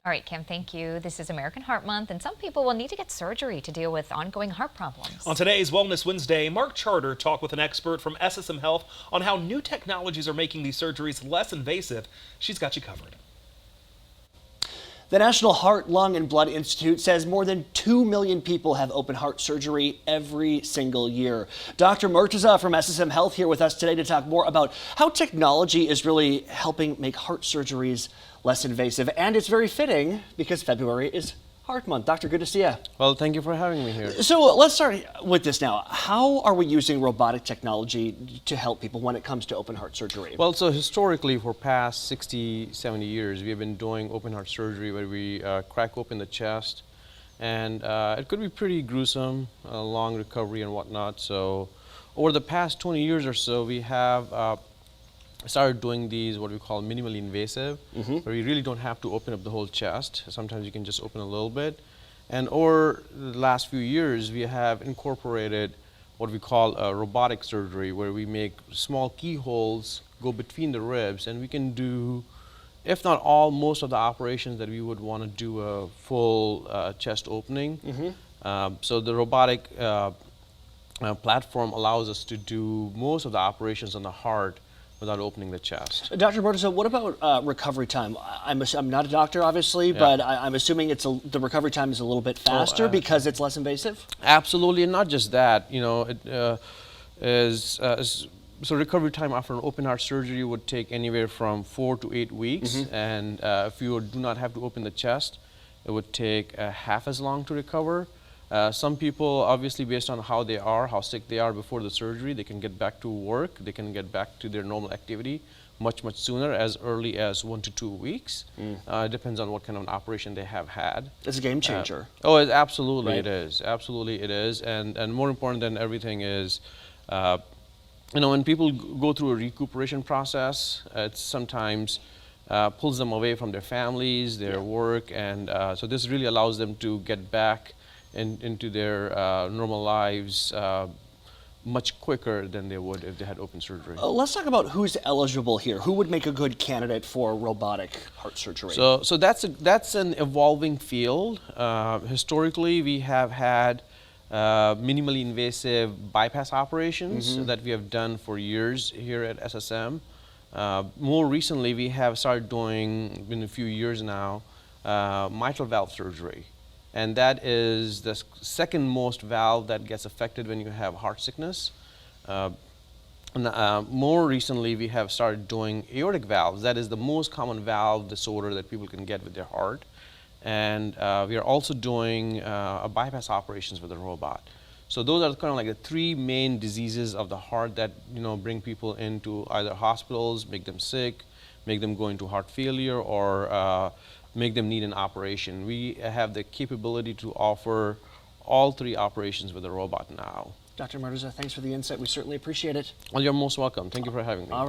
All right, Kim, thank you. This is American Heart Month, and some people will need to get surgery to deal with ongoing heart problems. On today's Wellness Wednesday, Mark Charter talked with an expert from SSM Health on how new technologies are making these surgeries less invasive. She's got you covered. The National Heart, Lung, and Blood Institute says more than 2 million people have open heart surgery every single year. Dr. Murtaza from SSM Health here with us today to talk more about how technology is really helping make heart surgeries less invasive. And it's very fitting because February is Heart Month. Doctor, good to see you. Well, thank you for having me here. So let's start with this now. How are we using robotic technology to help people when it comes to open heart surgery? Well, so historically, for past 60, 70 years, we have been doing open heart surgery where we crack open the chest. And it could be pretty gruesome, long recovery and whatnot. So over the past 20 years or so, we have started doing these what we call minimally invasive, where you really don't have to open up the whole chest. Sometimes you can just open a little bit. And over the last few years, we have incorporated what we call a robotic surgery, where we make small keyholes go between the ribs, and we can do, if not all, most of the operations that we would want to do a full chest opening. So the robotic platform allows us to do most of the operations on the heart without opening the chest. Dr. Murtaza, what about recovery time? I'm not a doctor, obviously, but I'm assuming the recovery time is a little bit faster because it's less invasive? Absolutely, and not just that. You know, so recovery time after an open heart surgery would take anywhere from 4 to 8 weeks, and if you do not have to open the chest, it would take half as long to recover. Some people, obviously based on how they are, how sick they are before the surgery, they can get back to work, they can get back to their normal activity much sooner, as early as 1 to 2 weeks. It depends on what kind of an operation they have had. It's a game changer. Absolutely, right? It is. Absolutely it is. And more important than everything is, you know, when people go through a recuperation process, it sometimes pulls them away from their families, their work, and so this really allows them to get back into their normal lives much quicker than they would if they had open surgery. Let's talk about who's eligible here. Who would make a good candidate for robotic heart surgery? So that's an evolving field. Historically, we have had minimally invasive bypass operations that we have done for years here at SSM. More recently, we have started doing, in a few years now, mitral valve surgery. And that is the second most valve that gets affected when you have heart sickness. More recently, we have started doing aortic valves. That is the most common valve disorder that people can get with their heart. And we are also doing bypass operations with a robot. So those are kind of like the three main diseases of the heart that, you know, bring people into either hospitals, make them sick, make them go into heart failure, or make them need an operation. We have the capability to offer all three operations with a robot now. Dr. Murtaza, thanks for the insight. We certainly appreciate it. Well, you're most welcome. Thank you for having me. All right.